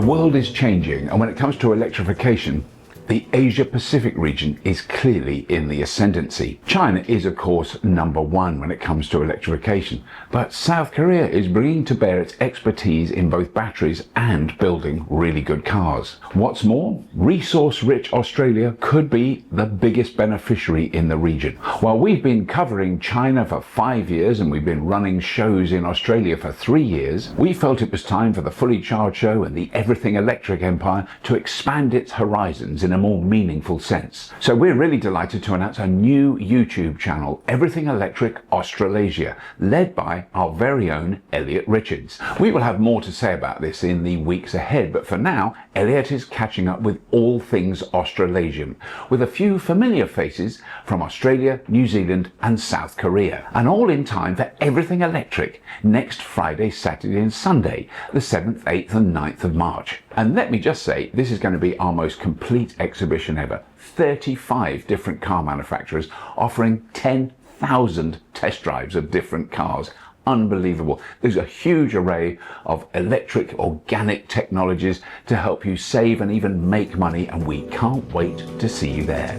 world is changing, and when it comes to electrification, the Asia-Pacific region is clearly in the ascendancy. China is, of course, #1 when it comes to electrification, but South Korea is bringing to bear its expertise in both batteries and building really good cars. What's more, resource-rich Australia could be the biggest beneficiary in the region. While we've been covering China for 5 years and we've been running shows in Australia for 3 years, we felt it was time for the Fully Charged show and the Everything Electric empire to expand its horizons in a more meaningful sense. So we're really delighted to announce a new YouTube channel, Everything Electric Australasia, led by our very own Elliot Richards. We will have more to say about this in the weeks ahead, but for now, Elliot is catching up with all things Australasian, with a few familiar faces from Australia, New Zealand and South Korea, and all in time for Everything Electric next Friday, Saturday and Sunday, the 7th, 8th and 9th of March. And let me just say, this is going to be our most complete exhibition ever. 35 different car manufacturers offering 10,000 test drives of different cars. Unbelievable. There's a huge array of electric, organic technologies to help you save and even make money, and we can't wait to see you there.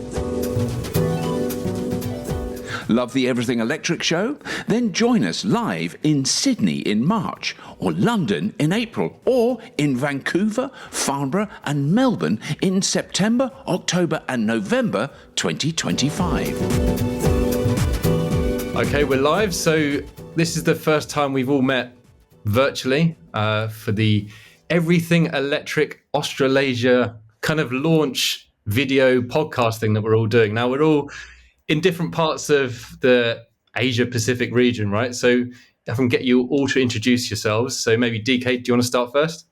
Love the Everything Electric show? Then join us live in Sydney in March, or London in April, or in Vancouver, Farnborough and Melbourne in September, October and November 2025. Okay, we're live. So this is the first time we've all met virtually for the Everything Electric Australasia kind of launch video podcast thing that we're all doing. Now, we're all in different parts of the Asia Pacific region, right? So if I can get you all to introduce yourselves. So maybe DK, do you want to start first?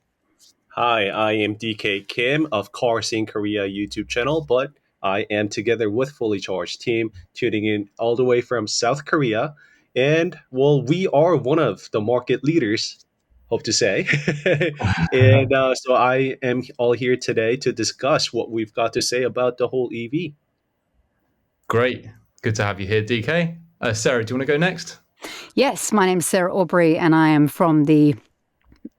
Hi, I am DK Kim of Cars in Korea YouTube channel, but I am together with Fully Charged team tuning in all the way from South Korea. And well, we are one of the market leaders, hope to say. And so I am all here today to discuss what we've got to say about the whole EV. Great. Good to have you here, DK. Sarah, do you want to go next? Yes, my name's Sarah Aubrey and I am from the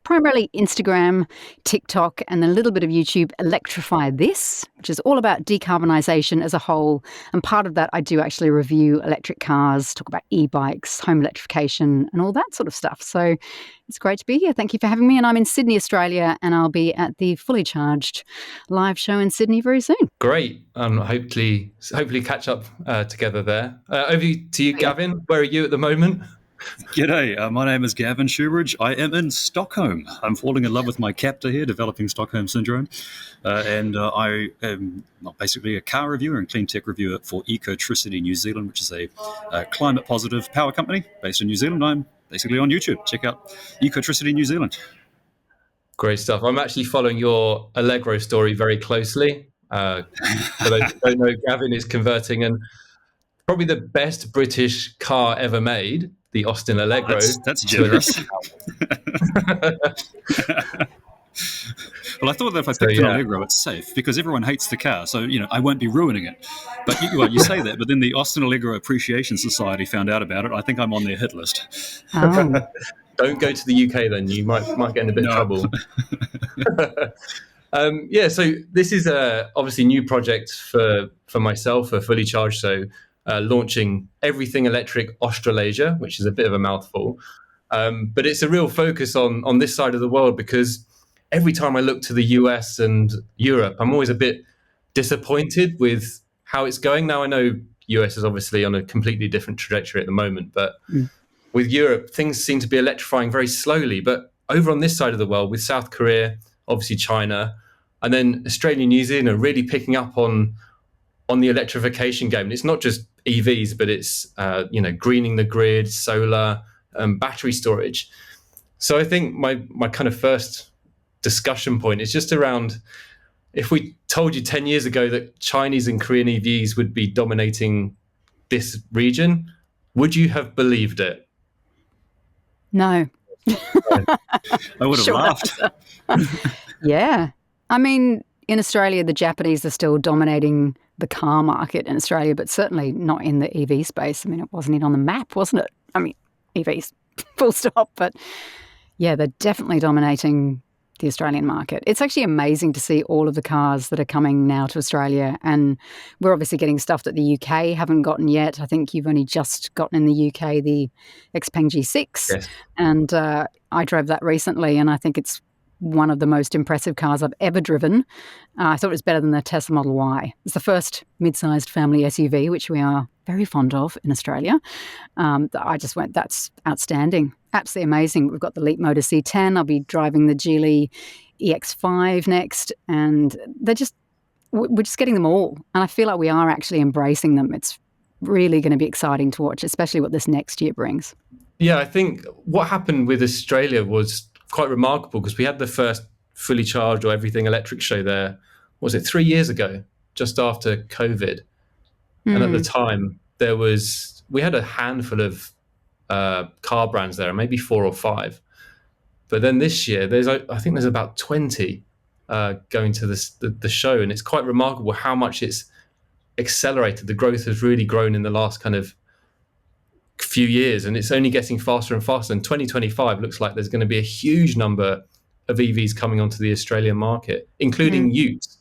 primarily Instagram, TikTok, and a little bit of YouTube, Electrify This, which is all about decarbonisation as a whole. And part of that, I do actually review electric cars, talk about e-bikes, home electrification, and all that sort of stuff. So it's great to be here. Thank you for having me. And I'm in Sydney, Australia, and I'll be at the Fully Charged live show in Sydney very soon. Great. Hopefully catch up together there. Over to you, Gavin. Where are you at the moment? G'day, my name is Gavin Shoebridge. I am in Stockholm. I'm falling in love with my captor here, developing Stockholm Syndrome. And I am basically a car reviewer and clean tech reviewer for Ecotricity New Zealand, which is a climate positive power company based in New Zealand. I'm basically on YouTube. Check out Ecotricity New Zealand. Great stuff. I'm actually following your Allegro story very closely. For those who don't know, Gavin is converting and probably the best British car ever made, the Austin Allegro. That's generous. Well, I thought that if I picked an Allegro, it's safe because everyone hates the car. So, I won't be ruining it. But you say that, but then the Austin Allegro Appreciation Society found out about it. I think I'm on their hit list. Oh. Don't go to the UK then. You might get in a bit of trouble. So this is obviously a new project for myself, for Fully Charged. So launching Everything Electric Australasia, which is a bit of a mouthful. But it's a real focus on this side of the world because every time I look to the US and Europe, I'm always a bit disappointed with how it's going. Now, I know US is obviously on a completely different trajectory at the moment, but with Europe, things seem to be electrifying very slowly. But over on this side of the world, with South Korea, obviously China, and then Australia and New Zealand are really picking up on the electrification game. And it's not just EVs, but it's greening the grid, solar, battery storage. So I think my kind of first discussion point is just around, if we told you 10 years ago that Chinese and Korean EVs would be dominating this region, would you have believed it? No. I would have laughed. Yeah. I mean, in Australia, the Japanese are still dominating the car market in Australia, but certainly not in the EV space. I mean, it wasn't even on the map, wasn't it? I mean, EVs, full stop. But yeah, they're definitely dominating the Australian market. It's actually amazing to see all of the cars that are coming now to Australia, and we're obviously getting stuff that the UK haven't gotten yet. I think you've only just gotten in the UK the Xpeng G6, Yes. and I drove that recently, and I think it's one of the most impressive cars I've ever driven. I thought it was better than the Tesla Model Y. It's the first mid-sized family SUV, which we are very fond of in Australia. I just went, that's outstanding. Absolutely amazing. We've got the Leapmotor C10. I'll be driving the Geely EX5 next. And we're just getting them all. And I feel like we are actually embracing them. It's really going to be exciting to watch, especially what this next year brings. Yeah, I think what happened with Australia was quite remarkable because we had the first fully charged or everything electric show there, was it 3 years ago, just after COVID? And at the time, we had a handful of car brands there, maybe 4 or 5. But then this year, I think there's about 20 going to the show, and it's quite remarkable how much it's accelerated. The growth has really grown in the last kind of few years, and it's only getting faster and faster. And 2025 looks like there's going to be a huge number of EVs coming onto the Australian market, including utes.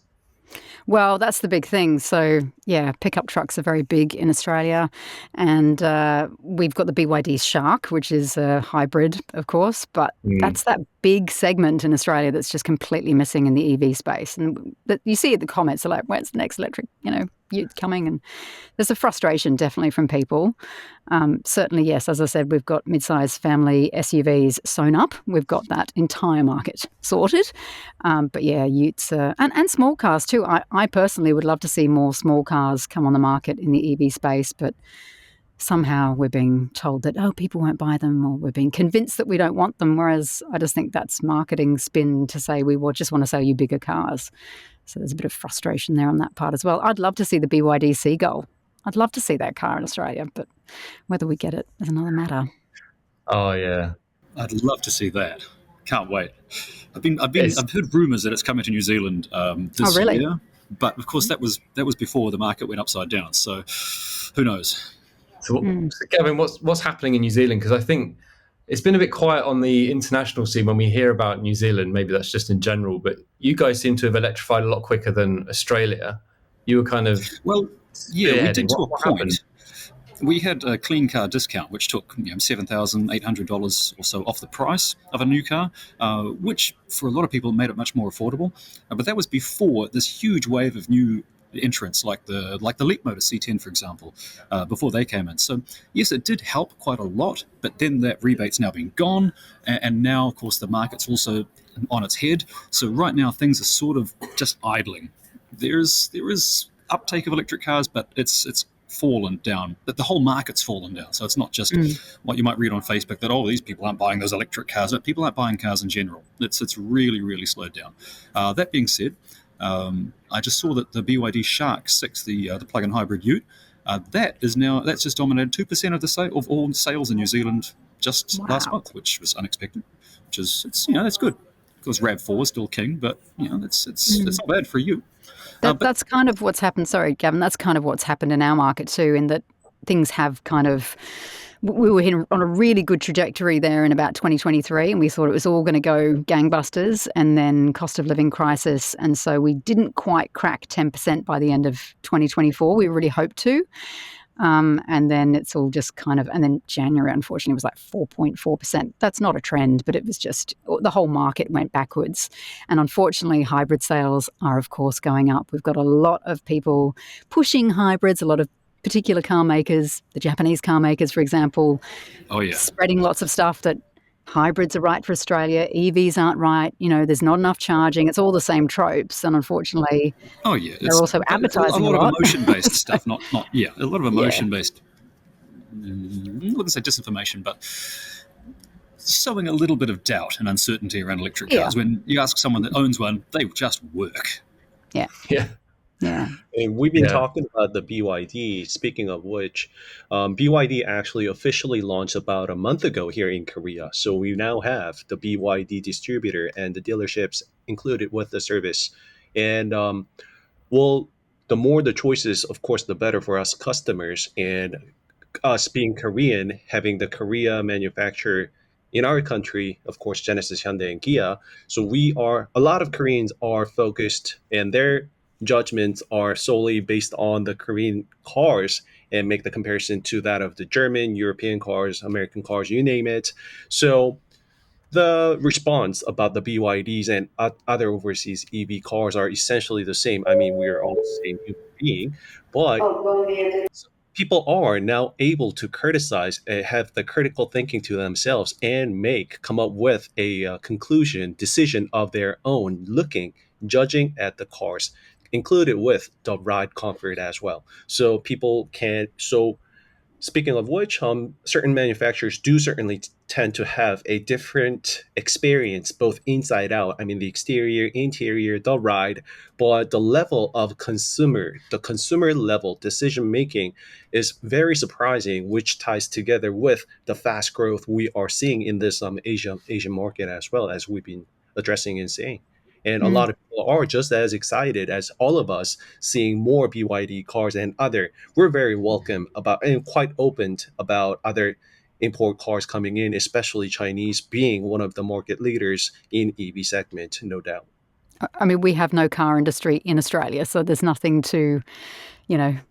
Well, that's the big thing. So, yeah, pickup trucks are very big in Australia. And we've got the BYD Shark, which is a hybrid, of course. But that's that big segment in Australia that's just completely missing in the EV space. And you see it in the comments, they're like, when's the next electric, ute coming? And there's a frustration definitely from people. Certainly, yes, as I said, we've got mid-sized family SUVs sewn up. We've got that entire market sorted. But yeah, utes and small cars too. I personally would love to see more small cars come on the market in the EV space, but somehow we're being told that, people won't buy them, or we're being convinced that we don't want them, whereas I just think that's marketing spin to say we just want to sell you bigger cars. So there's a bit of frustration there on that part as well. I'd love to see the BYD Seagull. I'd love to see that car in Australia, but whether we get it is another matter. Oh, yeah. I'd love to see that. Can't wait. I've heard rumours that it's coming to New Zealand this year, but of course that was before the market went upside down. So who knows? So Gavin, what's happening in New Zealand? Because I think it's been a bit quiet on the international scene when we hear about New Zealand. Maybe that's just in general, but you guys seem to have electrified a lot quicker than Australia. You were kind of we did to a point. Happened? We had a clean car discount, which took $7,800 or so off the price of a new car, which for a lot of people made it much more affordable. But that was before this huge wave of new entrants like the Leapmotor C10, for example, before they came in. So yes, it did help quite a lot, but then that rebate's now been gone, and now of course the market's also on its head. So right now things are sort of just idling. There is uptake of electric cars, but it's fallen down. But the whole market's fallen down. So it's not just what you might read on Facebook that these people aren't buying those electric cars. But people aren't buying cars in general. It's really, really slowed down. That being said, I just saw that the BYD Shark 6, the plug-in hybrid ute, that's just dominated 2% of all sales in New Zealand just last month, which was unexpected. That's good. Of course, RAV4 is still king, but it's not bad for you. That's kind of what's happened. Sorry, Gavin. That's kind of what's happened in our market too, in that things have kind of. We were on a really good trajectory there in about 2023, and we thought it was all going to go gangbusters, and then cost of living crisis, and so we didn't quite crack 10% by the end of 2024. We really hoped to. And then it's all just kind of, and then January, unfortunately, was like 4.4%. That's not a trend, but it was just, the whole market went backwards. And unfortunately, hybrid sales are, of course, going up. We've got a lot of people pushing hybrids, a lot of particular car makers, the Japanese car makers, for example, spreading lots of stuff that hybrids are right for Australia, EVs aren't right, there's not enough charging. It's all the same tropes, and unfortunately, they're also advertising a lot a lot. Of emotion-based stuff, a lot of emotion-based, I wouldn't say disinformation, but sowing a little bit of doubt and uncertainty around electric cars. When you ask someone that owns one, they just work. Yeah. And we've been talking about the BYD. Speaking of which, BYD actually officially launched about a month ago here in Korea. So we now have the BYD distributor and the dealerships included with the service. And the more the choices, of course, the better for us customers. And us being Korean, having the Korea manufacturer in our country, of course, Genesis, Hyundai, and Kia. So a lot of Koreans are focused, and their judgments are solely based on the Korean cars and make the comparison to that of the German, European cars, American cars, you name it. So the response about the BYDs and other overseas EV cars are essentially the same. I mean, we are all the same human being, but people are now able to criticize, have the critical thinking to themselves, and come up with a conclusion, decision of their own, judging at the cars, included with the ride comfort as well. So people can. So speaking of which, certain manufacturers do certainly tend to have a different experience, both inside out. I mean, the exterior, interior, the ride, but the consumer level decision making is very surprising, which ties together with the fast growth we are seeing in this Asian market, as well as we've been addressing and saying. And a lot of people are just as excited as all of us seeing more BYD cars and other. We're very welcome about and quite open about other import cars coming in, especially Chinese being one of the market leaders in EV segment, no doubt. I mean, we have no car industry in Australia, so there's nothing to,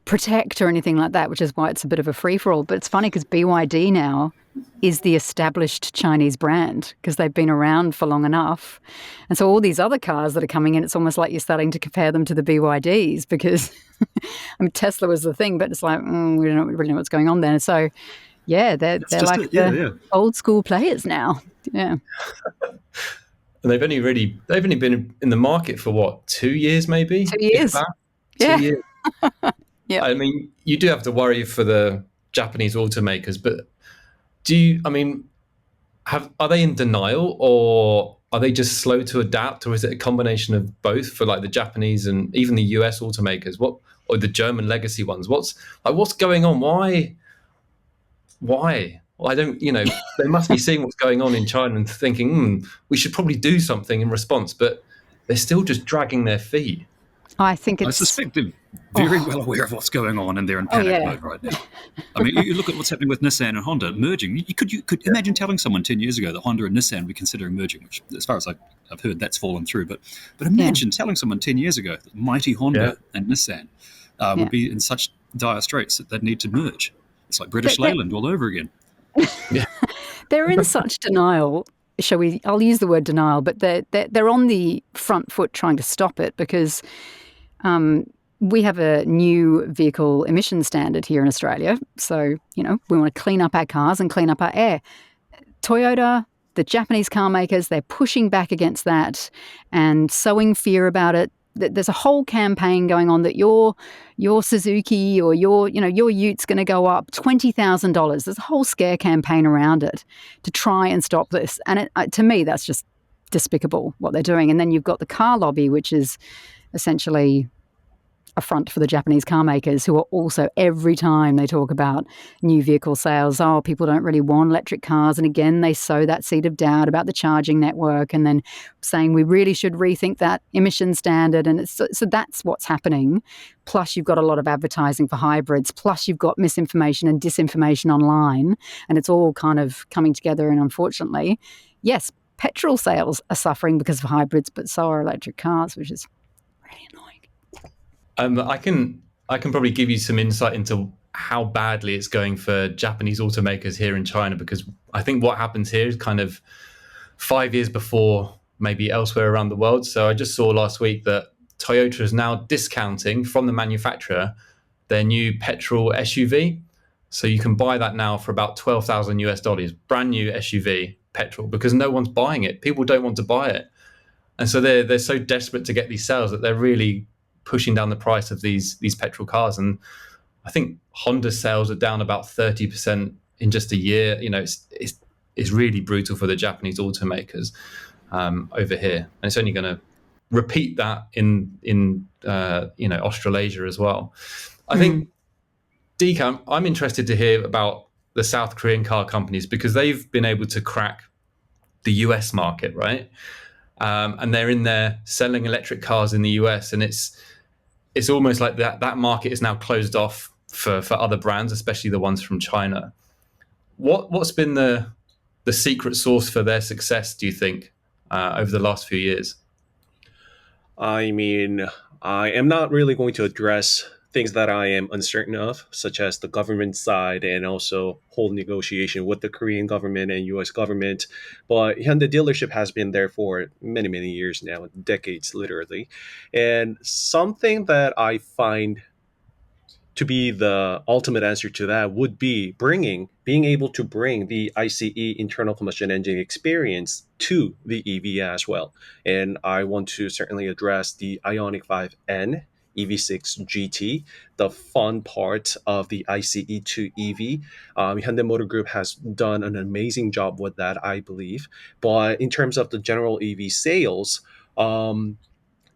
protect or anything like that, which is why it's a bit of a free-for-all. But it's funny because BYD now is the established Chinese brand because they've been around for long enough. And so all these other cars that are coming in, it's almost like you're starting to compare them to the BYDs because, I mean, Tesla was the thing, but it's like, we don't really know what's going on there. So, yeah, they're like the old school players now. Yeah. And they've only been in the market for what, 2 years maybe? 2 years. Yeah. 2 years. Yeah. I mean, you do have to worry for the Japanese automakers, but are they in denial, or are they just slow to adapt, or is it a combination of both for like the Japanese and even the US automakers? Or the German legacy ones? What's going on? Why? Well, I don't, they must be seeing what's going on in China and thinking, we should probably do something in response, but they're still just dragging their feet. I suspect they're very well aware of what's going on, and they're in panic mode right now. I mean, you look at what's happening with Nissan and Honda merging. You could imagine telling someone 10 years ago that Honda and Nissan were considering merging, which, as far as I've heard, that's fallen through. But imagine telling someone 10 years ago that mighty Honda and Nissan would be in such dire straits that they'd need to merge. It's like British Leyland all over again. They're in such denial. I'll use the word denial, but they're on the front foot trying to stop it because we have a new vehicle emission standard here in Australia. So, we want to clean up our cars and clean up our air. Toyota, the Japanese car makers, they're pushing back against that and sowing fear about it. There's a whole campaign going on that your Suzuki or your Utes going to go up $20,000. There's a whole scare campaign around it to try and stop this. And to me, that's just despicable what they're doing. And then you've got the car lobby, which is essentially a front for the Japanese car makers, who are also, every time they talk about new vehicle sales, people don't really want electric cars. And again, they sow that seed of doubt about the charging network and then saying we really should rethink that emission standard. And so that's what's happening. Plus, you've got a lot of advertising for hybrids. Plus, you've got misinformation and disinformation online. And it's all kind of coming together. And unfortunately, yes, petrol sales are suffering because of hybrids, but so are electric cars, which is really annoying. I can probably give you some insight into how badly it's going for Japanese automakers here in China, because I think what happens here is kind of 5 years before maybe elsewhere around the world. So I just saw last week that Toyota is now discounting from the manufacturer their new petrol SUV. So you can buy that now for about $12,000, brand new SUV petrol, because no one's buying it. People don't want to buy it. And so they're so desperate to get these sales that they're really pushing down the price of these petrol cars. And I think Honda sales are down about 30% in just a year. It's really brutal for the Japanese automakers over here, and it's only going to repeat that in Australasia as well. I think, Deacon, I'm interested to hear about the South Korean car companies, because they've been able to crack the US market, right? And they're in there selling electric cars in the US, and it's almost like that market is now closed off for other brands, especially the ones from China. What's been the the secret sauce for their success, do you think, over the last few years? I mean, I am not really going to address things that I am uncertain of, such as the government side and also whole negotiation with the Korean government and US government. But Hyundai dealership has been there for many, many years now, decades literally. And something that I find to be the ultimate answer to that would be being able to bring the ICE internal combustion engine experience to the EV as well. And I want to certainly address the Ioniq 5N EV6 GT, the fun part of the ICE to EV. Hyundai Motor Group has done an amazing job with that, I believe. But in terms of the general EV sales,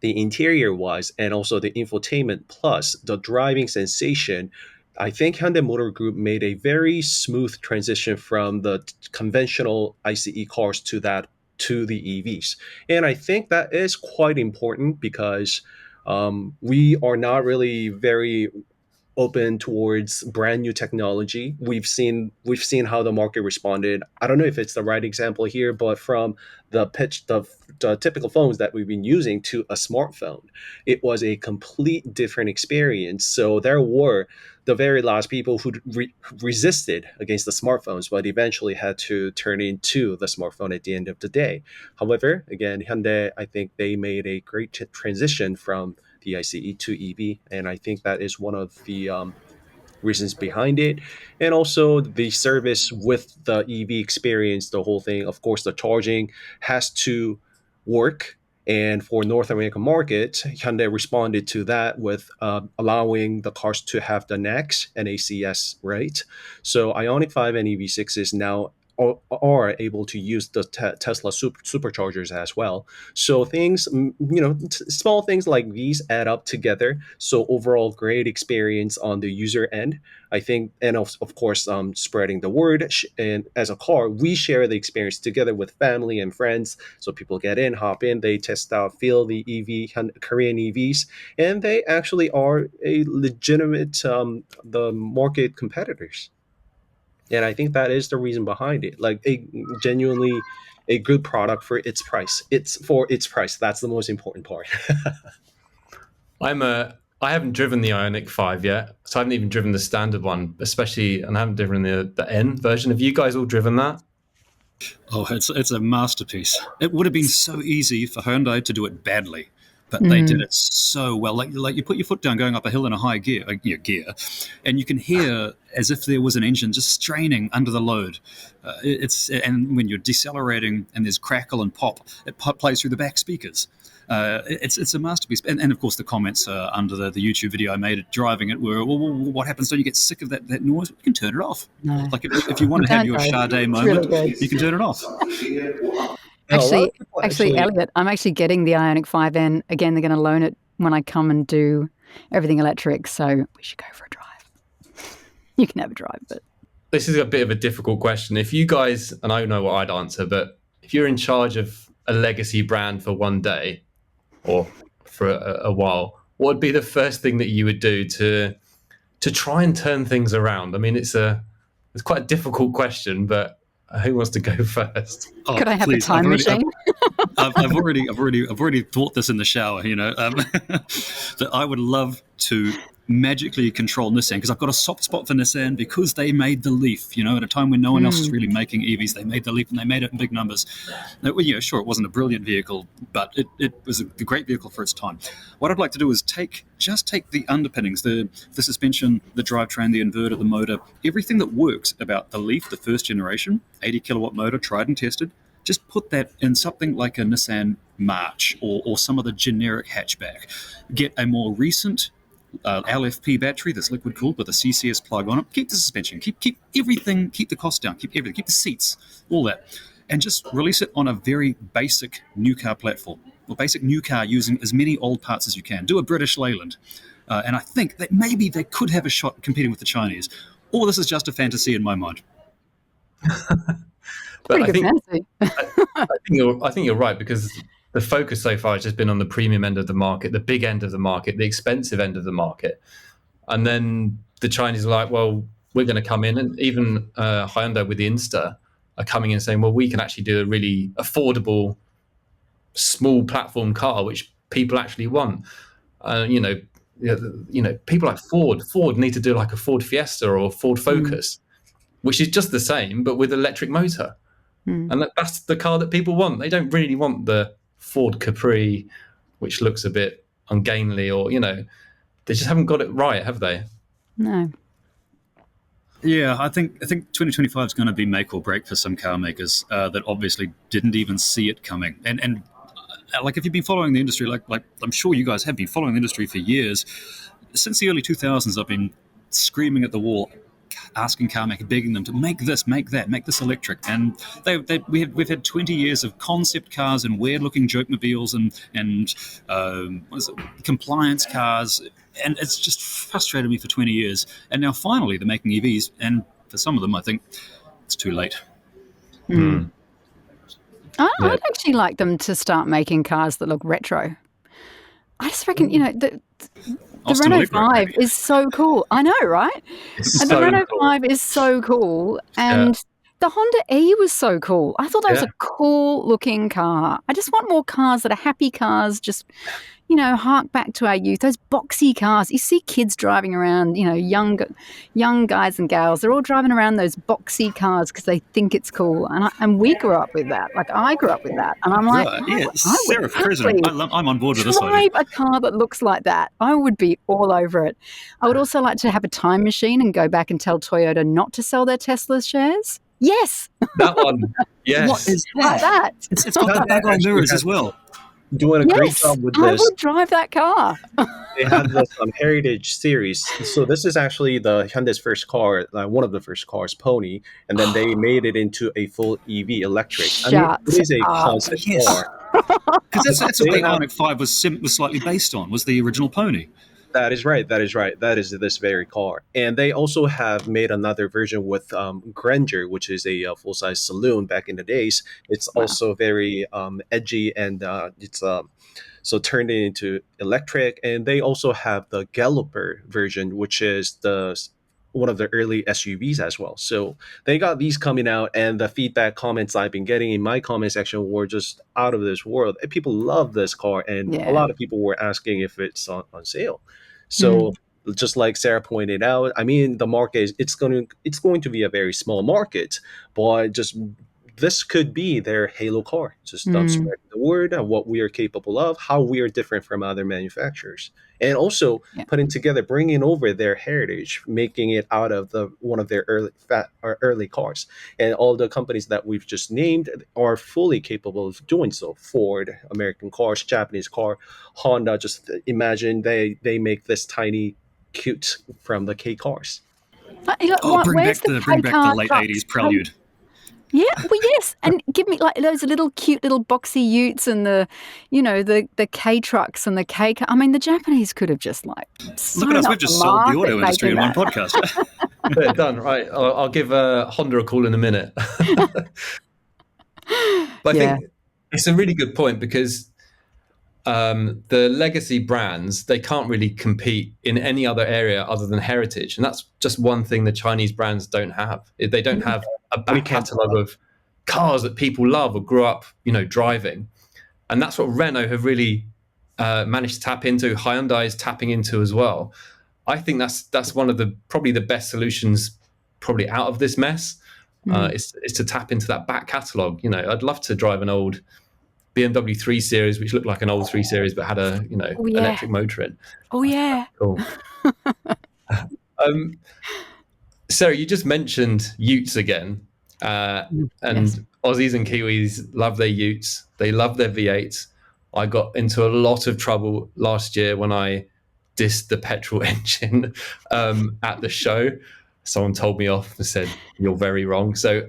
the interior wise and also the infotainment plus the driving sensation, I think Hyundai Motor Group made a very smooth transition from the conventional ICE cars to the EVs. And I think that is quite important because we are not really very open towards brand new technology. We've seen how the market responded. I don't know if it's the right example here, but from the typical phones that we've been using to a smartphone, it was a complete different experience. So there were the very last people who resisted against the smartphones, but eventually had to turn into the smartphone at the end of the day. However, again, Hyundai, I think they made a great transition from the ICE to EV, and I think that is one of the reasons behind it. And also the service with the EV experience, the whole thing. Of course, the charging has to work. And for North American market, Hyundai responded to that with allowing the cars to have the NACS and ACS, right? So Ioniq 5 and EV6 is now are able to use the Tesla superchargers as well. So things, small things like these add up together. So overall, great experience on the user end, I think, and of course, spreading the word. And as a car, we share the experience together with family and friends. So people get in, hop in, they test out, feel the Korean EVs, and they actually are a legitimate the market competitors. And I think that is the reason behind it. Like a genuinely a good product for its price. It's for its price. That's the most important part. I haven't driven the Ioniq 5 yet, so I haven't even driven the standard one, especially, and I haven't driven the N version. Have you guys all driven that? Oh, it's a masterpiece. It would have been so easy for Hyundai to do it badly, but they did it so well. Like you put your foot down going up a hill in a high gear, and you can hear as if there was an engine just straining under the load. And when you're decelerating and there's crackle and pop, it plays through the back speakers. It's a masterpiece. And of course, the comments under the YouTube video I made driving it were, well, what happens? Don't you get sick of that noise? You can turn it off. No. Like if you want to have your Sade moment, really you can turn it off. Actually, Elliot, I'm actually getting the Ioniq 5N. Again, they're going to loan it when I come and do Everything Electric. So we should go for a drive. You can have a drive, but This is a bit of a difficult question. If you guys, and I know what I'd answer, but if you're in charge of a legacy brand for one day or for a while, what would be the first thing that you would do to try and turn things around? I mean, it's quite a difficult question, but who wants to go first? Oh, could I have please. a time machine? I've already thought this in the shower. That I would love to magically control Nissan, because I've got a soft spot for Nissan because they made the Leaf. At a time when no one else was really making EVs, they made the Leaf and they made it in big numbers. Now, sure, it wasn't a brilliant vehicle, but it was a great vehicle for its time. What I'd like to do is take the underpinnings, the suspension, the drivetrain, the inverter, the motor, everything that works about the Leaf, the first generation, 80 kilowatt motor, tried and tested. Just put that in something like a Nissan March or some other generic hatchback. Get a more recent LFP battery that's liquid cooled with a CCS plug on it. Keep the suspension, keep everything, keep the cost down, keep everything, keep the seats, all that, and just release it on a very basic new car platform, or basic new car using as many old parts as you can. Do a British Leyland, and I think that maybe they could have a shot competing with the Chinese. Or this is just a fantasy in my mind. But Pretty good fantasy. I think you're right, because the focus so far has just been on the premium end of the market, the big end of the market, the expensive end of the market. And then the Chinese are like, well, we're going to come in, and even Hyundai with the Insta, are coming in saying, well, we can actually do a really affordable, small platform car, which people actually want. People like Ford need to do like a Ford Fiesta or a Ford Focus, which is just the same, but with electric motor. And that's the car that people want. They don't really want the Ford Capri, which looks a bit ungainly, or, they just haven't got it right, have they? No. Yeah, I think 2025 is going to be make or break for some car makers that obviously didn't even see it coming. And like, if you've been following the industry, like I'm sure you guys have been following the industry for years, since the early 2000s, I've been screaming at the wall, asking car makers, begging them to make this, make that, make this electric. And we've had 20 years of concept cars and weird-looking joke-mobiles and compliance cars, and it's just frustrated me for 20 years. And now finally they're making EVs, and for some of them I think it's too late. I'd actually like them to start making cars that look retro. I just reckon, the Renault Electric, 5 maybe. is so cool. I know, right? And the Renault 5 is so cool. And the Honda E was so cool. I thought that was a cool looking car. I just want more cars that are happy cars, just, hark back to our youth. Those boxy cars. You see kids driving around, young guys and gals. They're all driving around those boxy cars because they think it's cool. And we grew up with that. Like, I grew up with that. And I'm like, Sarah, President, I'm on board with this drive idea. a car that looks like that. I would be all over it. I would also like to have a time machine and go back and tell Toyota not to sell their Tesla shares. Yes. That one. Yes. What is Like that. It's got the bag on mirrors as well. Doing a great job with I this. would drive that car. They had this Heritage series. So this is actually the Hyundai's first car, one of the first cars, Pony, and then they made it into a full EV electric. It is a concept car. Because that's what the Ioniq 5 was slightly based on, was the original Pony. That is right. That is this very car. And they also have made another version with Grandeur, which is a full-size saloon back in the days. It's also very edgy, and it's so turned it into electric. And they also have the Galloper version, which is one of the early SUVs as well. So they got these coming out, and the feedback comments I've been getting in my comment section were just out of this world. And people love this car, and a lot of people were asking if it's on sale. So just like Sarah pointed out, I mean, the market it's going to be a very small market, but just this could be their halo car. Just spreading the word of what we are capable of, how we are different from other manufacturers, and also putting together, bringing over their heritage, making it out of one of their early cars. And all the companies that we've just named are fully capable of doing so. Ford, American cars, Japanese car, Honda. Just imagine they make this tiny, cute from the K cars. Bring back the late '80s Prelude. Yeah, well, yes, and give me like those little cute little boxy utes and the K trucks and the K. I mean, the Japanese could have just like. Look at us! We've just sold the auto industry in one podcast. Yeah, done. Right, I'll give Honda a call in a minute. But I think it's a really good point, because the legacy brands, they can't really compete in any other area other than heritage, and that's just one thing the Chinese brands don't have. They don't have a back catalogue of cars that people love or grew up, driving, and that's what Renault have really managed to tap into. Hyundai is tapping into as well. I think that's one of probably the best solutions probably out of this mess. Is to tap into that back catalogue. I'd love to drive an old BMW 3 Series, which looked like an old 3 Series but had a electric motor in. Oh yeah. Cool. Sarah, you just mentioned utes again, and Aussies and Kiwis love their utes. They love their V8s. I got into a lot of trouble last year when I dissed the petrol engine at the show. Someone told me off and said, "You're very wrong." So,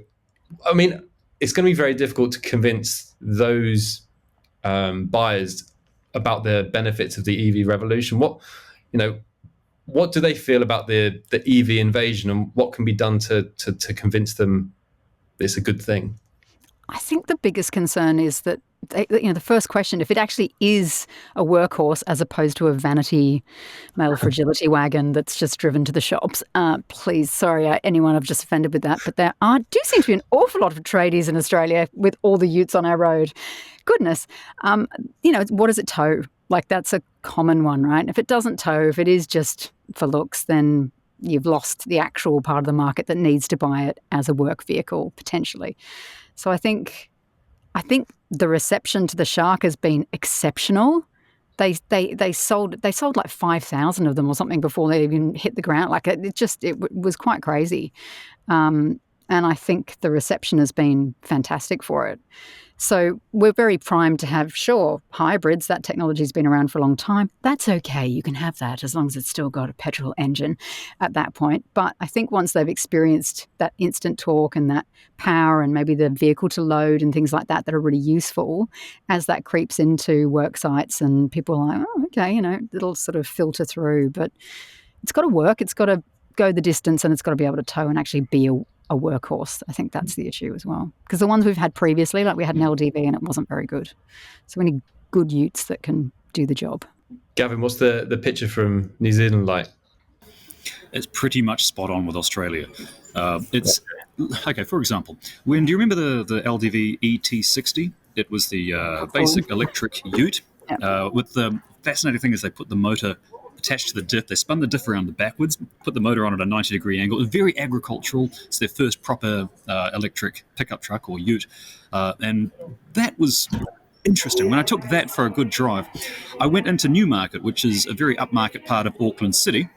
I mean, it's going to be very difficult to convince those buyers about the benefits of the EV revolution. What do they feel about the EV invasion, and what can be done to convince them it's a good thing? I think the biggest concern is that the first question, if it actually is a workhorse as opposed to a vanity male fragility wagon that's just driven to the shops, please, sorry, anyone I've just offended with that, but there do seem to be an awful lot of tradies in Australia with all the utes on our road. Goodness, what does it tow? Like, that's a common one, right? If it doesn't tow, if it is just for looks, then you've lost the actual part of the market that needs to buy it as a work vehicle, potentially. So I think the reception to the Shark has been exceptional. They sold like 5,000 of them or something before they even hit the ground. Like, it was quite crazy, and I think the reception has been fantastic for it. So we're very primed to have, hybrids. That technology's been around for a long time. That's okay. You can have that as long as it's still got a petrol engine at that point. But I think once they've experienced that instant torque and that power and maybe the vehicle to load and things like that are really useful, as that creeps into work sites and people are like, oh, okay, it'll sort of filter through. But it's got to work. It's got to go the distance and it's got to be able to tow and actually be a workhorse. I think that's the issue as well. Because the ones we've had previously, like we had an LDV and it wasn't very good. So we need good utes that can do the job. Gavin, what's the picture from New Zealand like? It's pretty much spot on with Australia. It's okay. For example, do you remember the LDV ET60? It was the basic electric ute. Yeah. With the fascinating thing is they put the motor attached to the diff. They spun the diff around the backwards, put the motor on at a 90-degree angle. It was very agricultural. It's their first proper electric pickup truck or ute. And that was interesting. When I took that for a good drive, I went into Newmarket, which is a very upmarket part of Auckland City,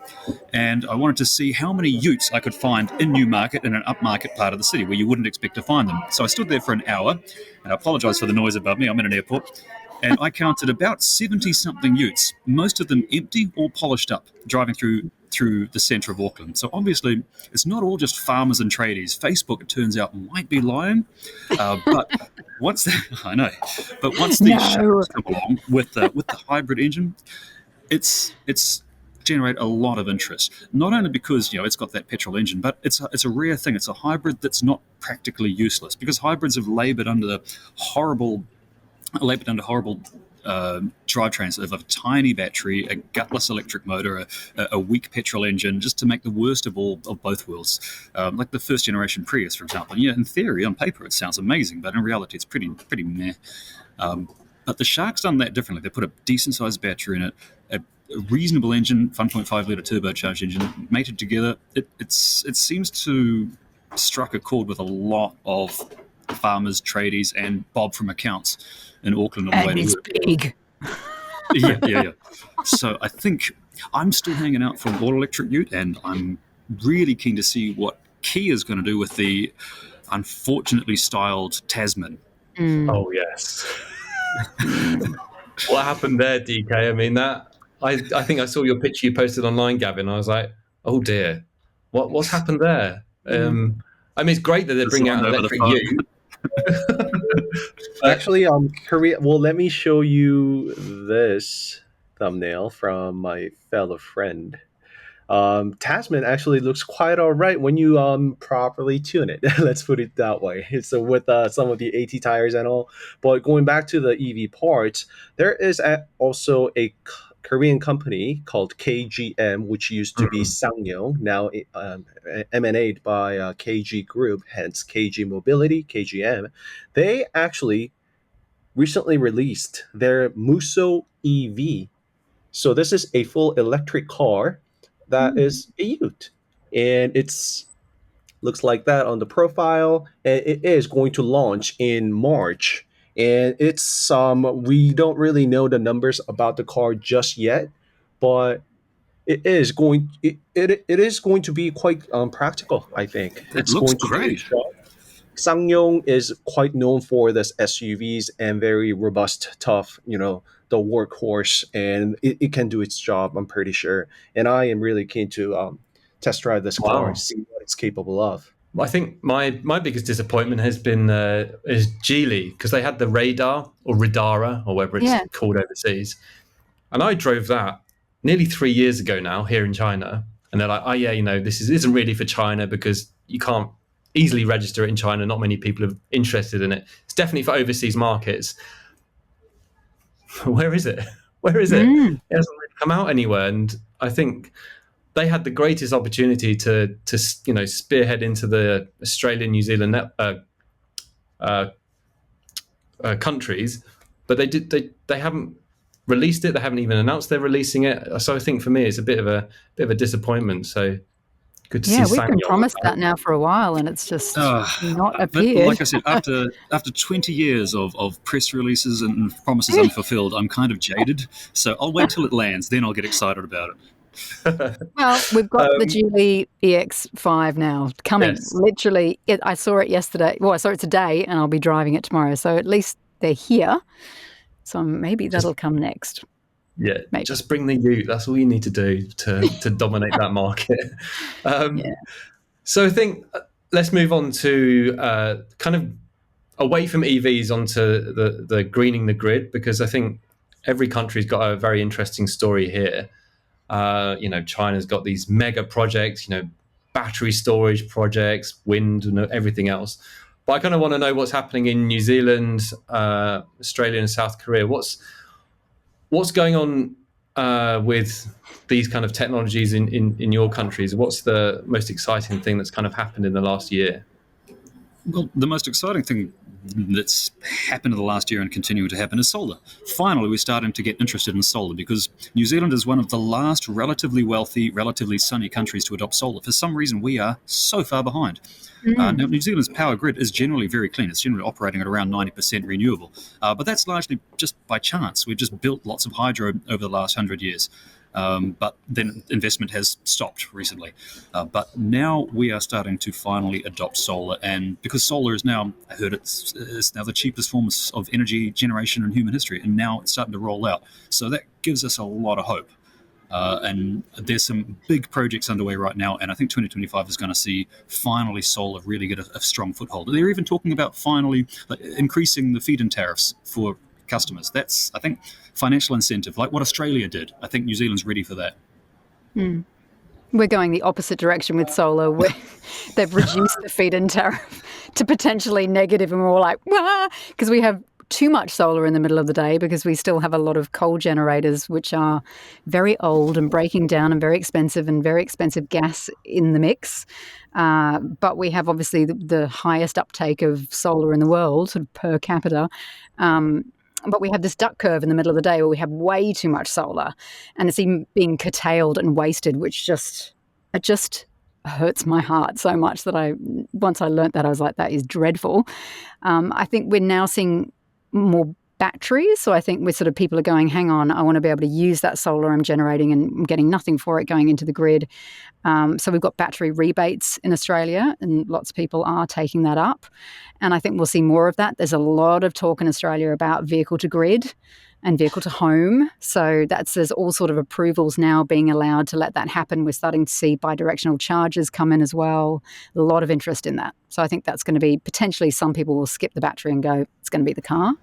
and I wanted to see how many utes I could find in Newmarket in an upmarket part of the city where you wouldn't expect to find them. So I stood there for an hour, and I apologise for the noise above me. I'm in an airport. And I counted about 70-something utes, most of them empty or polished up, driving through the centre of Auckland. So obviously, it's not all just farmers and tradies. Facebook, it turns out, might be lying. But once these sharks come along with the hybrid engine, it's generate a lot of interest. Not only because it's got that petrol engine, but it's a rare thing. It's a hybrid that's not practically useless, because hybrids have laboured under horrible drivetrains of a tiny battery, a gutless electric motor, a weak petrol engine, just to make the worst of both worlds. Like the first generation Prius, for example. In theory, on paper, it sounds amazing, but in reality, it's pretty meh. But the Shark's done that differently. They put a decent sized battery in it, a reasonable engine, 1.5 litre turbocharged engine, mated together. It seems to struck a chord with a lot of farmers, tradies, and Bob from accounts in Auckland on the way to work. Big. Yeah. So I think I'm still hanging out for an all-electric ute, and I'm really keen to see what Kia is going to do with the unfortunately styled Tasman. Oh, yes. What happened there, DK? I mean, I think I saw your picture you posted online, Gavin. I was like, oh dear, what's happened there? I mean, it's great that they're bringing out an electric ute. Actually, Korea. Well, let me show you this thumbnail from my fellow friend. Tasman actually looks quite all right when you properly tune it. Let's put it that way. So with some of the AT tires and all. But going back to the EV parts, there is also a Korean company called KGM, which used to be Sangyong, now emanated by KG Group, hence KG Mobility, KGM. They actually recently released their Muso EV. So this is a full electric car that is a ute, and it's looks like that on the profile, and it is going to launch in March. And it's we don't really know the numbers about the car just yet, but it is going to be quite practical. I think It looks great. Sangyong is quite known for this SUVs and very robust, tough, the workhorse, and it can do its job, I'm pretty sure. And I am really keen to test drive this car and see what it's capable of. I think my biggest disappointment has been is Geely, because they had the Radar or Radara or whatever it's called overseas, and I drove that nearly 3 years ago now here in China, and they're like, oh yeah, this isn't really for China because you can't easily register it in China. Not many people are interested in it. It's definitely for overseas markets. Where is it? Where is it? It hasn't really come out anywhere. And I think they had the greatest opportunity to spearhead into the Australian, New Zealand countries, but they haven't released it. They haven't even announced they're releasing it. So I think for me, it's a bit of a disappointment. So good to see. Yeah, we've been Sangyong promised that now for a while, and it's just not But appeared. like I said, after 20 years of press releases and promises unfulfilled, I'm kind of jaded. So I'll wait till it lands, then I'll get excited about it. Well, we've got the Geely EX5 now coming. Yes. Literally, I saw it yesterday. Well, I saw it today, and I'll be driving it tomorrow. So at least they're here. So maybe that'll come next. Yeah, Maybe. just bring the ute. That's all you need to do to dominate that market. So I think let's move on to kind of away from EVs onto the greening the grid, because I think every country's got a very interesting story here. China's got these mega projects, battery storage projects, wind and everything else. But I kind of want to know what's happening in New Zealand, Australia and South Korea. What's going on with these kind of technologies in your countries? What's the most exciting thing that's kind of happened in the last year? Well, the most exciting thing that's happened in the last year and continuing to happen is solar. Finally, we're starting to get interested in solar because New Zealand is one of the last relatively wealthy, relatively sunny countries to adopt solar. For some reason, we are so far behind. Now, New Zealand's power grid is generally very clean. It's generally operating at around 90% renewable. But that's largely just by chance. We've just built lots of hydro over the last 100 years. But then investment has stopped recently. But now we are starting to finally adopt solar. And because solar is now, I heard it's now the cheapest form of energy generation in human history. And now it's starting to roll out. So that gives us a lot of hope. And there's some big projects underway right now, and I think 2025 is going to see finally solar really get a strong foothold. They're even talking about finally increasing the feed-in tariffs for customers. That's, I think, financial incentive, like what Australia did. I think New Zealand's ready for that. We're going the opposite direction with solar. They've reduced the feed-in tariff to potentially negative, and we're all like, wah, because we have too much solar in the middle of the day because we still have a lot of coal generators which are very old and breaking down and very expensive gas in the mix. But we have obviously the highest uptake of solar in the world, sort of per capita. But we have this duck curve in the middle of the day where we have way too much solar and it's even being curtailed and wasted, which just hurts my heart so much that once I learnt that, I was like, that is dreadful. I think we're now seeing more batteries. So I think people are going, hang on, I want to be able to use that solar I'm generating and I'm getting nothing for it going into the grid. So we've got battery rebates in Australia and lots of people are taking that up. And I think we'll see more of that. There's a lot of talk in Australia about vehicle to grid and vehicle to home. So there's all sort of approvals now being allowed to let that happen. We're starting to see bidirectional chargers come in as well. A lot of interest in that. So I think that's going to be potentially some people will skip the battery and go, it's going to be the car.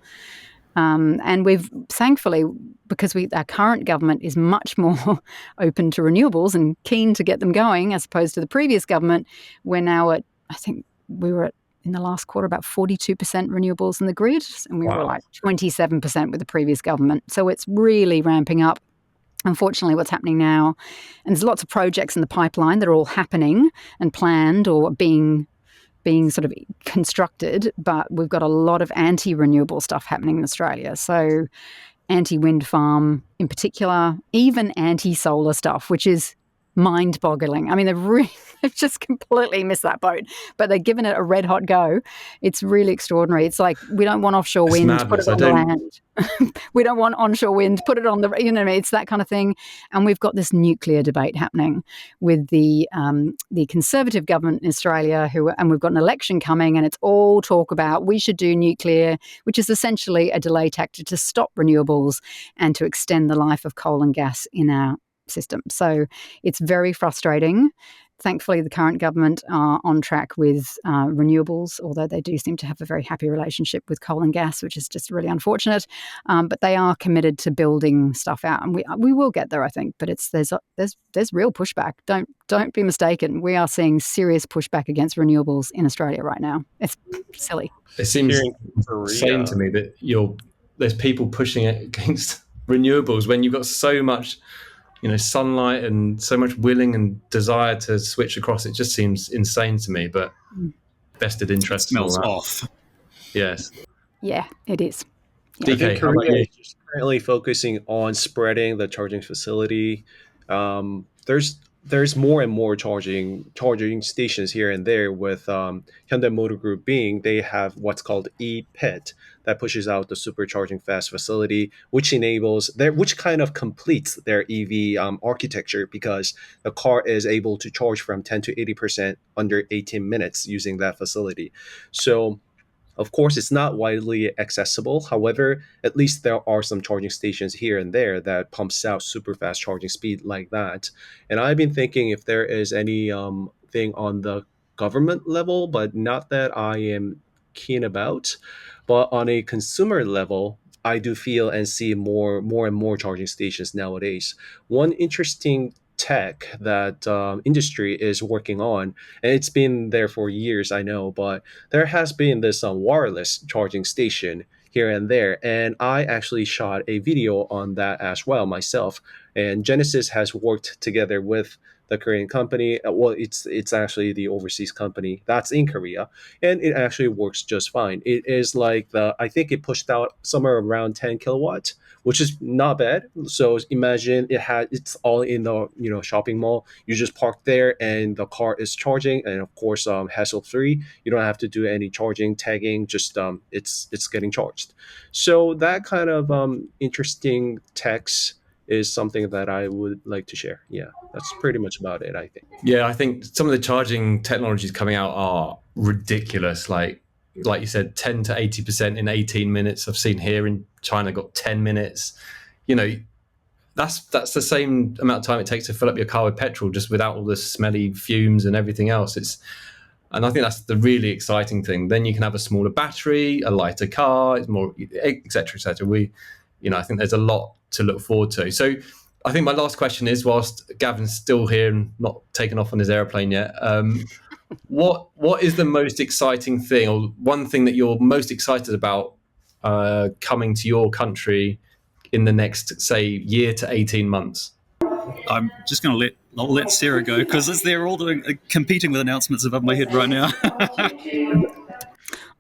And we've thankfully, because our current government is much more open to renewables and keen to get them going as opposed to the previous government, we're now at, I think we were at, in the last quarter, about 42% renewables in the grid, and we were like 27% with the previous government. So it's really ramping up. Unfortunately, what's happening now, and there's lots of projects in the pipeline that are all happening and planned or being sort of constructed, but we've got a lot of anti-renewable stuff happening in Australia. So anti-wind farm in particular, even anti-solar stuff, which is mind-boggling. I mean, they've just completely missed that boat, but they're giving it a red-hot go. It's really extraordinary. It's like, we don't want offshore wind, put it on the land. We don't want onshore wind, put it on the, it's that kind of thing. And we've got this nuclear debate happening with the Conservative government in Australia, and we've got an election coming, and it's all talk about we should do nuclear, which is essentially a delay tactic to stop renewables and to extend the life of coal and gas in our system. So it's very frustrating. Thankfully, the current government are on track with renewables, although they do seem to have a very happy relationship with coal and gas, which is just really unfortunate. But they are committed to building stuff out, and we will get there, I think. But there's real pushback. Don't be mistaken. We are seeing serious pushback against renewables in Australia right now. It's silly. It seems Here in Korea- insane to me that there's people pushing it against renewables when you've got so much, sunlight and so much willing and desire to switch across. It just seems insane to me, but vested interest. Smells and all that. off. Yes. Yeah, it is. I think DK, how about Korea you? is just currently focusing on spreading the charging facility. There's more and more charging stations here and there. With Hyundai Motor Group they have what's called e-PET that pushes out the supercharging fast facility, which kind of completes their EV architecture, because the car is able to charge from 10 to 80% under 18 minutes using that facility. So of course, it's not widely accessible. However, at least there are some charging stations here and there that pumps out super fast charging speed like that. And I've been thinking if there is any thing on the government level, but not that I am keen about. But on a consumer level, I do feel and see more and more charging stations nowadays. One interesting tech that industry is working on, and it's been there for years, I know, but there has been this wireless charging station here and there, and I actually shot a video on that as well myself. And Genesis has worked together with the Korean company. Well, it's actually the overseas company that's in Korea, and it actually works just fine. It is like I think it pushed out somewhere around 10 kilowatts, which is not bad. So imagine it's all in the shopping mall. You just park there and the car is charging, and of course hassle free. You don't have to do any charging, tagging. Just it's getting charged. So that kind of interesting techs is something that I would like to share. Yeah, that's pretty much about it, I think. Yeah, I think some of the charging technologies coming out are ridiculous. Like you said, 10 to 80% in 18 minutes. I've seen here in China got 10 minutes. That's the same amount of time it takes to fill up your car with petrol, just without all the smelly fumes and everything else. And I think that's the really exciting thing. Then you can have a smaller battery, a lighter car, it's more, et cetera, et cetera. I think there's a lot to look forward to. So I think my last question is, whilst Gavin's still here and not taken off on his airplane yet, what is the most exciting thing, or one thing that you're most excited about coming to your country in the next, say, year to 18 months? I'm just going to let Sarah go, because they're all competing with announcements above my head right now.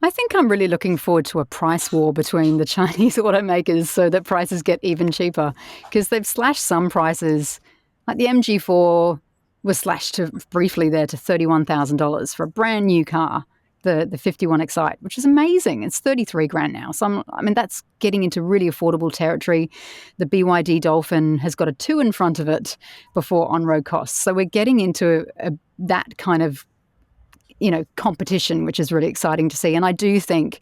I think I'm really looking forward to a price war between the Chinese automakers so that prices get even cheaper, because they've slashed some prices. Like the MG4 was slashed briefly there to $31,000 for a brand new car, the 51 Excite, which is amazing. It's 33 grand now. So that's getting into really affordable territory. The BYD Dolphin has got a 2 in front of it before on-road costs. So we're getting into that kind of competition, which is really exciting to see. And I do think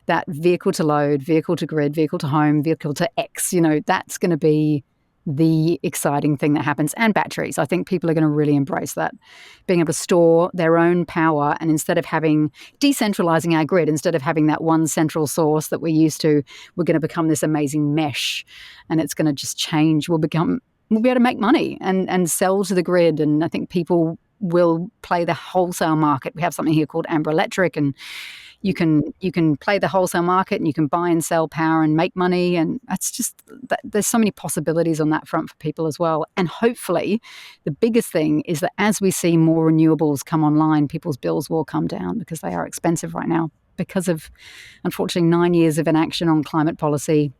that vehicle to load, vehicle to grid, vehicle to home, vehicle to X, that's going to be the exciting thing that happens. And batteries. I think people are going to really embrace that. Being able to store their own power, and instead of decentralizing our grid, instead of having that one central source that we're used to, we're going to become this amazing mesh, and it's going to just change. We'll be able to make money and sell to the grid. And I think people will play the wholesale market. We have something here called Amber Electric, and you can play the wholesale market, and you can buy and sell power and make money. And that's just, there's so many possibilities on that front for people as well. And hopefully the biggest thing is that as we see more renewables come online, people's bills will come down, because they are expensive right now because of, unfortunately, 9 years of inaction on climate policy.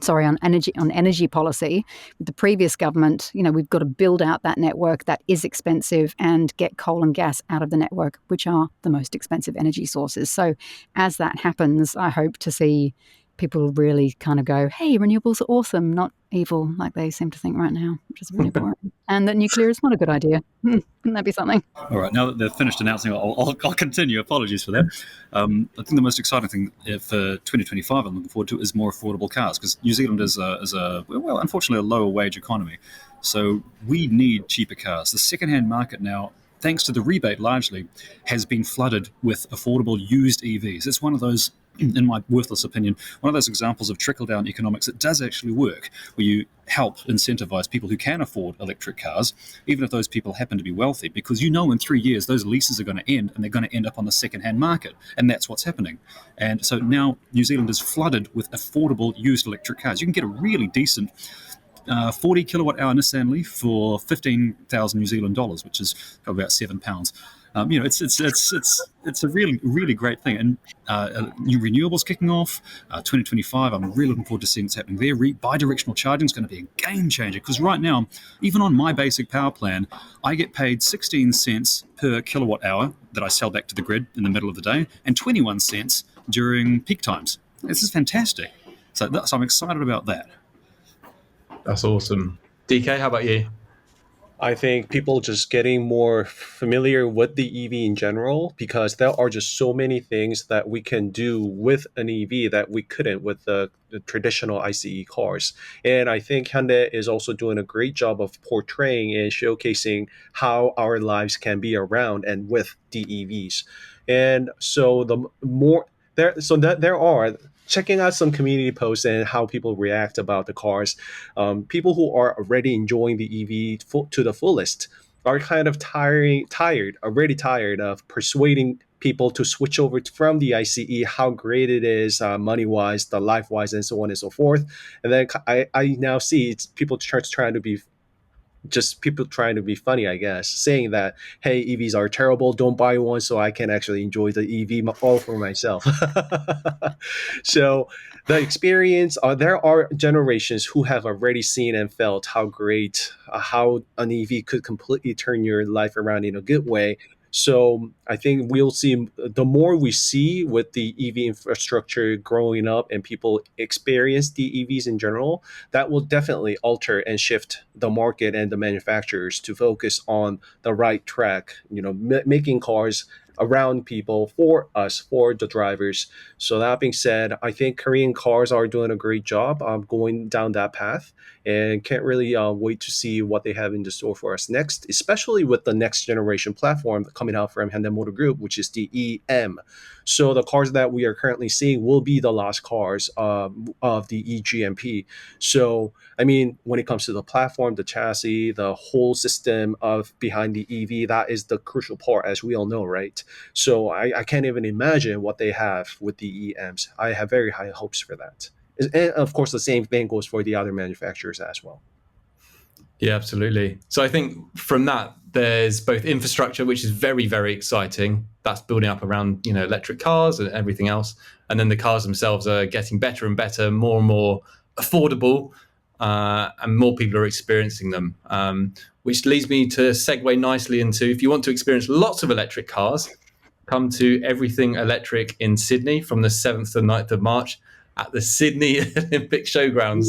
On energy policy with the previous government. We've got to build out that network that is expensive and get coal and gas out of the network, which are the most expensive energy sources. So as that happens, I hope to see people really kind of go, hey, renewables are awesome, not evil, like they seem to think right now, which is really boring. And that nuclear is not a good idea. Wouldn't that be something? All right, now that they've finished announcing, I'll continue. Apologies for that. I think the most exciting thing for 2025 I'm looking forward to is more affordable cars, because New Zealand is unfortunately, a lower wage economy. So we need cheaper cars. The second-hand market now thanks to the rebate largely, has been flooded with affordable used EVs. It's one of those, in my worthless opinion, one of those examples of trickle-down economics that does actually work, where you help incentivize people who can afford electric cars, even if those people happen to be wealthy, because in 3 years, those leases are going to end, and they're going to end up on the second-hand market, and that's what's happening. And so now New Zealand is flooded with affordable used electric cars. You can get a really decent 40 kilowatt hour Nissan Leaf for 15,000 New Zealand dollars, which is probably about £7. It's a really great thing. And new renewables kicking off 2025. I'm really looking forward to seeing what's happening there. Bi-directional charging is going to be a game changer, because right now, even on my basic power plan, I get paid 16 cents per kilowatt hour that I sell back to the grid in the middle of the day, and 21 cents during peak times. This is fantastic. So I'm excited about that. That's awesome. DK, how about you? I think people just getting more familiar with the EV in general, because there are just so many things that we can do with an EV that we couldn't with the traditional ICE cars. And I think Hyundai is also doing a great job of portraying and showcasing how our lives can be around and with the EVs. And so there are checking out some community posts and how people react about the cars. People who are already enjoying the EV to the fullest are kind of already tired of persuading people to switch over from the ICE, how great it is money-wise, the life-wise, and so on and so forth. And then I now see it's people trying to be funny, I guess, saying that, hey, EVs are terrible, don't buy one so I can actually enjoy the EV all for myself. So the experience, there are generations who have already seen and felt how great, how an EV could completely turn your life around in a good way. So I think we'll see, the more we see with the EV infrastructure growing up and people experience the EVs in general, that will definitely alter and shift the market and the manufacturers to focus on the right track, making cars around people, for us, for the drivers. So that being said, I think Korean cars are doing a great job going down that path, and can't really wait to see what they have in the store for us next, especially with the next generation platform coming out from Hyundai Motor Group, which is the EM. So the cars that we are currently seeing will be the last cars of the eGMP. So, I mean, when it comes to the platform, the chassis, the whole system of behind the EV, that is the crucial part, as we all know, right? So I can't even imagine what they have with the EMs. I have very high hopes for that. And of course, the same thing goes for the other manufacturers as well. Yeah, absolutely. So I think from that, there's both infrastructure, which is very, very exciting. That's building up around, electric cars and everything else. And then the cars themselves are getting better and better, more and more affordable, and more people are experiencing them. Which leads me to segue nicely into, if you want to experience lots of electric cars, come to Everything Electric in Sydney from the 7th to 9th of March at the Sydney Olympic Showgrounds.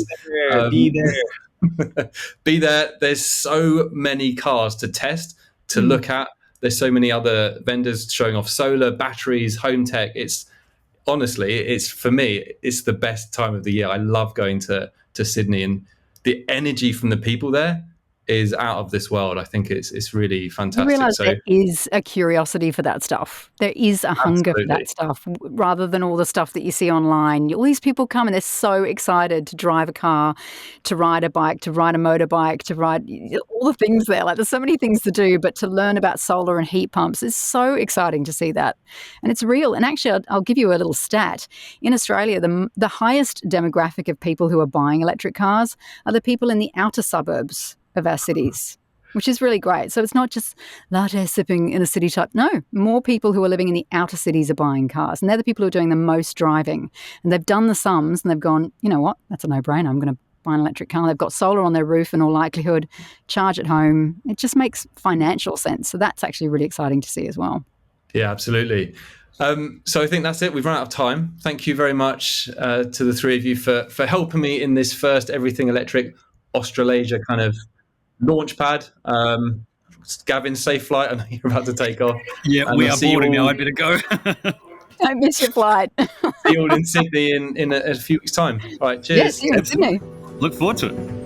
Be there. Be there. There's so many cars to test, to look at. There's so many other vendors showing off solar, batteries, home tech. For me, it's the best time of the year. I love going to Sydney, and the energy from the people there is out of this world. I think it's really fantastic. You realise there is a curiosity for that stuff. There is a hunger for that stuff, rather than all the stuff that you see online. All these people come and they're so excited to drive a car, to ride a bike, to ride a motorbike, to ride all the things there. Like, there's so many things to do, but to learn about solar and heat pumps is so exciting to see that. And it's real. And actually, I'll give you a little stat. In Australia, the highest demographic of people who are buying electric cars are the people in the outer suburbs of our cities, which is really great. So it's not just latte sipping in a city type. No, more people who are living in the outer cities are buying cars, and they're the people who are doing the most driving. And they've done the sums and they've gone, you know what, that's a no-brainer. I'm going to buy an electric car. They've got solar on their roof in all likelihood, charge at home. It just makes financial sense. So that's actually really exciting to see as well. Yeah, absolutely. So I think that's it. We've run out of time. Thank you very much to the three of you for helping me in this first Everything Electric Australasia kind of launch pad. Gavin, safe flight. I know you're about to take off. Yeah, we are boarding now. I better go. Don't miss your flight. See you all in Sydney in a few weeks' time. All right, cheers. Yes, see you in Sydney. Look forward to it.